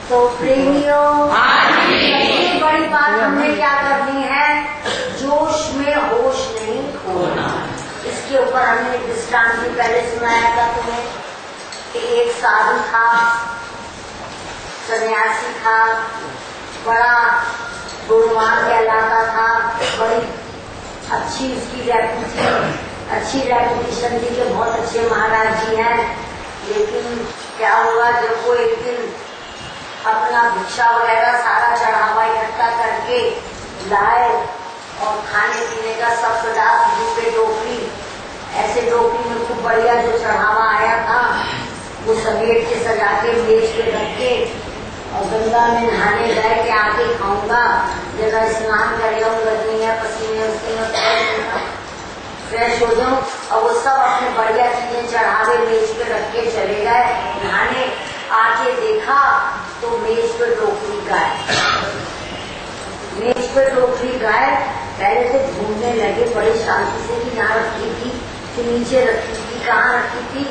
तो प्रेमियों, सबसे बड़ी बात हमने क्या करनी है, जोश में होश नहीं खोना। इसके ऊपर हमने दृष्टांत भी पहले सुनाया था तुम्हें कि एक साधु था, सन्यासी था, बड़ा गुणवान कहलाता था, बड़ी अच्छी उसकी अच्छी रेपुटेशन थी कि बहुत अच्छे महाराज जी हैं। लेकिन क्या हुआ, जब वो एक दिन अपना भिक्षा वगैरह सारा चढ़ावा इकट्ठा करके लाए और खाने पीने का सब पदार्थ दूसरे टोकरी, ऐसे टोकरी में खूब बढ़िया जो चढ़ावा आया था वो समेट के सजा के मेज पे रख के और गंगा में नहाने गए कि आके खाऊंगा, जरा स्नान कर जाऊँ, गर्मी है, पसीने उसके फ्रेश हो जाऊँ। और वो सब अपने बढ़िया चीजें चढ़ावे मेज पे रख के चले गए नहाने। आके देखा तो मेज पे टोकरी गायब, मेज पे टोकरी गायब। पहले तो ढूंढने लगे बड़ी शांति से कि यहाँ रखी थी कि नीचे रखी थी, कहाँ रखी थी,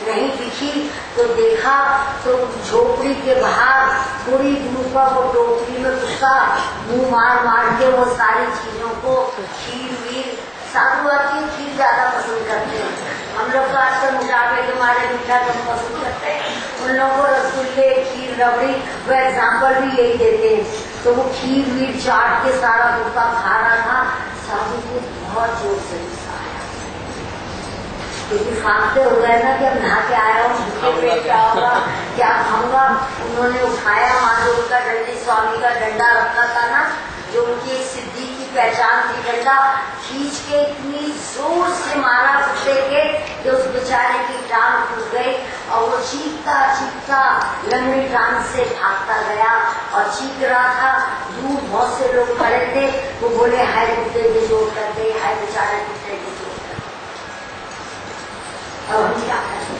नहीं दिखी। तो देखा तो झोपड़ी के बाहर थोड़ी दूर पर वो टोकरी में गुस्सा मुंह मार मार के वो सारी चीजों को खीर वीर, साधु आती खीर ज्यादा पसंद करते हैं। हम लोग तो आजकल मोटापे के मारे मीठा कम पसंद करते हैं, उन लोगों को रसगुल्ले खीर रबड़ी वो एग्जाम्पल भी यही देते हैं। तो वो खीर वीर चाट के सारा गुस्सा खा रहा था। साधु को बहुत जोर से गुस्सा आया, क्योंकि खाते हो गए ना कि अब नहा के आया हूँ, भूखे पेट क्या होगा, क्या खाऊंगा। उन्होंने उठाया माधव का डंडी, स्वामी का डंडा रखा था ना, जो उनकी एक सिद्धि की पहचान थी, डंडा खींच के इतनी जोर से मारा कुत्ते के कि उस बेचारे की टांग टूट गई और वो चीखता चीखता लंबी टांग से भागता गया और चीख रहा था। दूर बहुत से लोग खड़े थे, वो बोले हाय कुत्ते की चोट कर गई, हाय बेचारे कुत्ते की चोट कर गई। अब हम क्या करें,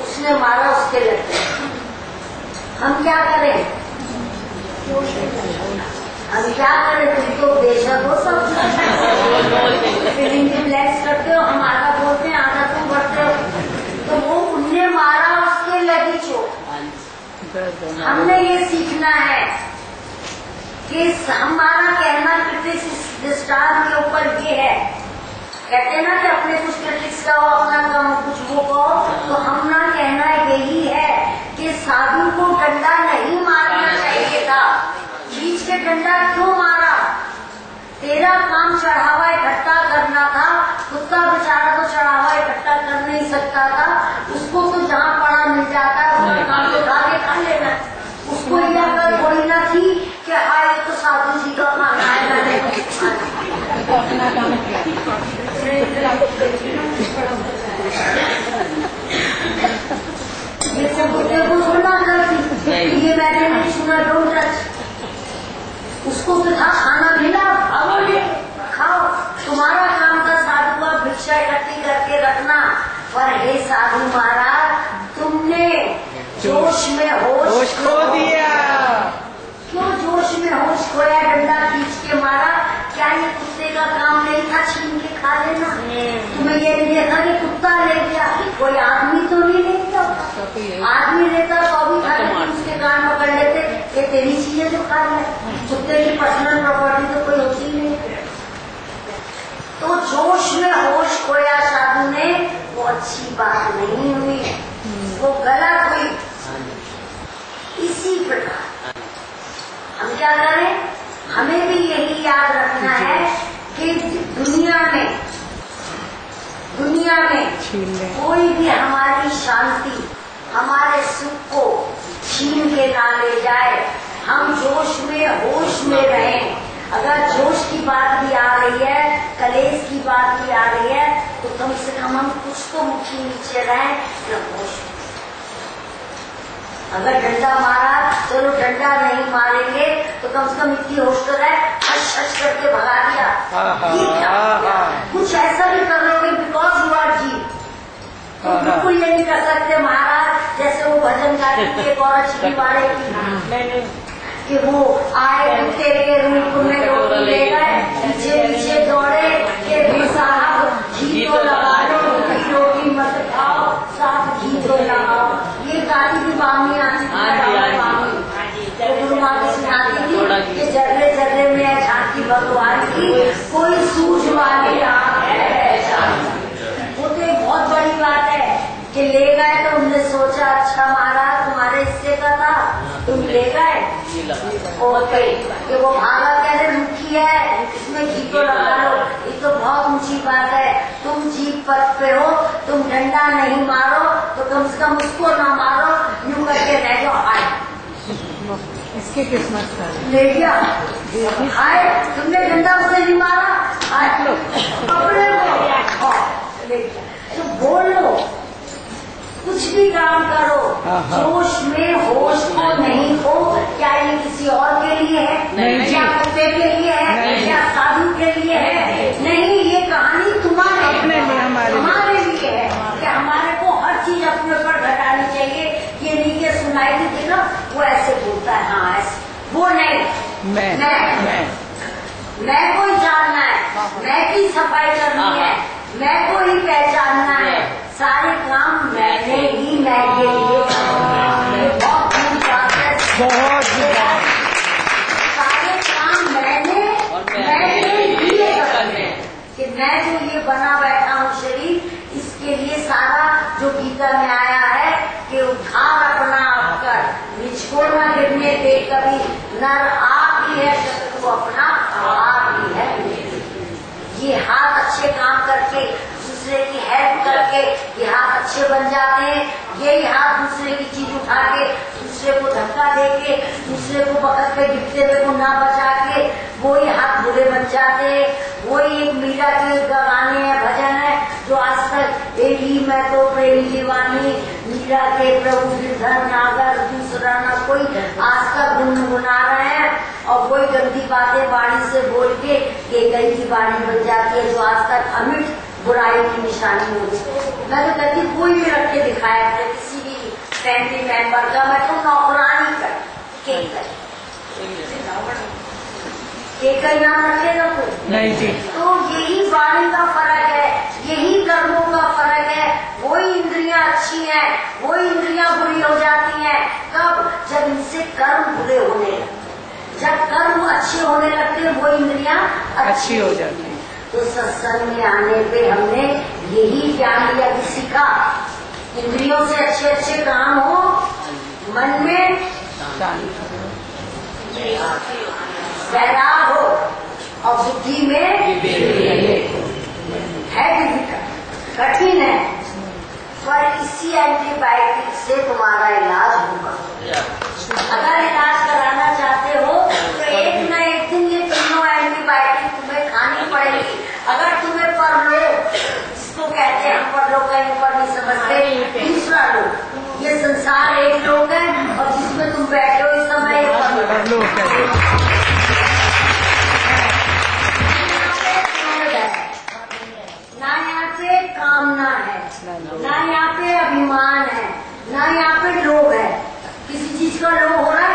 उसने मारा, उसके लग गए, हम क्या करें, हम क्या करें। तुम तो बेशक हो, सब फीलिंग रिलैक्स करते हो, हम आधा बोलते हैं आधा तुम बढ़ते हो। तो वो उनने मारा, उसके लगी चोट। हमने ये सीखना है कि हमारा कहना क्रिटिक्स दृष्टांत के ऊपर ये है, कहते हैं ना कि अपने कुछ क्रिटिक्स कहो, अपना कहो, कुछ वो कहो। तो हमना कहना यही है कि साधु को डंडा नहीं मारना चाहिए था, खींच के डंडा क्यों मारा। तेरा काम चढ़ावा इकट्ठा करना था, कुत्ता बेचारा तो चढ़ावा इकट्ठा कर नहीं सकता था, उसको तो जहाँ पड़ा मिल जाता है उसका काम तो उठा के खा लेना। उसको ये अगर थोड़ी ना थी कि हाय तो साधु जी का खाना है, मैंने अपना काम ये सब कुत्ते को सुनना करती, ये मैंने नहीं सुना, डोंट टच। उसको तो था खाना मिला, अब ये खाओ। तुम्हारा काम था साधु का भिक्षा इकट्ठी करके रखना, पर हे साधु महाराज, तुमने जोश में होश खो दिया। क्यों जोश में होश खोया, डंडा खींच के मारा। क्या ये कुत्ते का काम नहीं था छीन के खा लेना? तुम्हें ये नहीं देखा कि कुत्ता ले गया, कोई आदमी तो नहीं ले गया। आदमी लेता तो अभी खा लेते, उसके कान पकड़ लेते, ये तेरी चीजें तो खा ले। कुत्ते की पर्सनल प्रॉपर्टी तो कोई होती नहीं। तो जोश में होश खोया साधु ने, वो अच्छी बात नहीं हुई, वो गलत हुई। इसी प्रकार हम क्या करें, हमें भी यही याद रखना है कि दुनिया में कोई भी हमारी शांति, हमारे सुख को छीन के ना ले जाए। हम जोश में होश में रहें। अगर जोश की बात भी आ रही है, कलेश की बात भी आ रही है, तो कम से कम हम कुछ तो मुट्ठी नीचे रहें या होश। अगर डंडा मारा, चलो डंडा नहीं मारेंगे तो कम से कम इतनी होश तो रहे, हच हच करके भगा दिया। ये क्या कुछ ऐसा भी कर लोगे बिकॉज यू आर जी, तो बिल्कुल ये नहीं कर सकते महाराज जैसे वो भजन गाते एक और अच्छी वाले कि वो आए कुत्ते के रूप में रोटी ले गए, पीछे पीछे दौड़े कि साहब घी तो लगा लो, रोटी मत खाओ, साथ घी तो लगाओ। ये गाली भी बामी आती है। की कोई सूझ वाली आंख है पहचान। वो तो एक बहुत बड़ी बात है कि ले गए तो हमने सोचा अच्छा महाराज तुम्हारे हिस्से का था, तुम ले गए ओके कि वो भागा कैसे रुकी है, इसमें घी को लगा लो, ये तो बहुत ऊंची बात है। तुम जीप पथ पे हो, तुम डंडा नहीं मारो तो कम से कम उसको ना मारो, यूं करके रह जाओ। हाय इसके किस्मत का ले गया, हाय तुमने डंडा उसे नहीं मारा, हाय पकड़े लो, ले गया। तो बोलो कुछ भी काम करो जोश में होश को नहीं हो। क्या ये किसी और के लिए है? नहीं। क्या कुत्ते के लिए है? क्या साधु के लिए है? नहीं, ये कहानी तुम्हारे अपने लिए, हमारे लिए है कि हमारे को हर चीज अपने ऊपर घटानी चाहिए। ये नहीं कि सुनाई भी देना वो ऐसे बोलता है, हाँ ऐसे वो नहीं, मैं को ही जानना है, मैं की सफाई करनी है, मैं को ही पहचानना है। सारे काम मैंने ही मैं के लिए बहुत बहुत सारे काम मैंने लिए करने कि मैं जो ये बना बैठा हूँ शरीर, इसके लिए सारा जो गीता में आया है कि उद्धार अपना आप कर, निझको न गिरने दे कभी, नर आप ही है शत्रु अपना आप ही है। ये हाथ अच्छे काम करके दूसरे की हेल्प करके ये हाथ अच्छे बन जाते हैं। यही हाथ दूसरे की चीज उठा के, दूसरे को धक्का दे के, दूसरे को बकत पे गिरते हुए को ना बचा के वही हाथ बुरे बन जाते हैं। वही एक मीरा के गाने हैं, भजन है जो आज तक एक ही मैं तो प्रेम दीवानी, मीरा के प्रभु गिरधर नागर दूसरा ना कोई, आज तक गुनगुना रहे हैं। और वही गंदी बातें वाणी से बोल के कई की वाणी बन जाती है जो आज तक अमिट बुराई की निशानी हो गई। मैं तो कहती कोई भी रख के दिखाया था किसी भी फैमिली मेंबर का, मैं तो नौकरानी कर यहाँ रखेगा कोई नहीं जी। तो यही वाणी का फर्क है, यही कर्मों का फर्क है। वही इंद्रियां अच्छी हैं, वही इंद्रियां बुरी हो जाती हैं। कब? जब इनसे कर्म बुरे होने लगते, जब कर्म अच्छे होने लगते वो इंद्रियां अच्छी हो जाती हैं। तो सत्संग में आने पे हमने यही ज्ञान लिया कि सीखा इंद्रियों से अच्छे अच्छे काम हो, मन में वैराग हो और बुद्धि में है कठिन है, पर इसी एंटीबायोटिक से तुम्हारा इलाज होगा। अगर इलाज कराना चाहते हो तो एक न एक दिन ये तीनों एंटीबायोटिक तुम्हें खानी पड़ेगी। अगर तुम्हें परलोक, इसको कहते हैं हम परलोक कहीं ऊपर नहीं समझते, दूसरा लोग, ये संसार एक लोक है और जिसमें तुम बैठे हो इस समय परलोक है। ना यहाँ पे कामना है, ना यहाँ पे अभिमान है, ना यहाँ पे लोभ है। किसी चीज का लोभ हो रहा है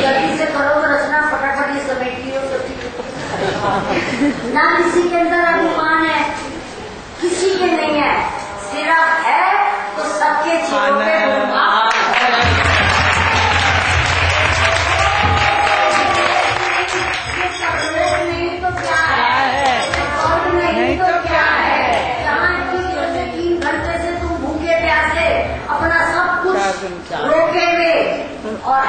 गलती से करो तो रचना फटाफट ये समेटी हो तो ना किसी के अंदर अभिमान है, किसी के नहीं है, सिर्फ है तो सबके चेहरों पे नहीं तो क्या है, नहीं तो क्या है। जहाँ 3 घंटे से तुम भूखे प्यासे अपना सब कुछ रोके हुए और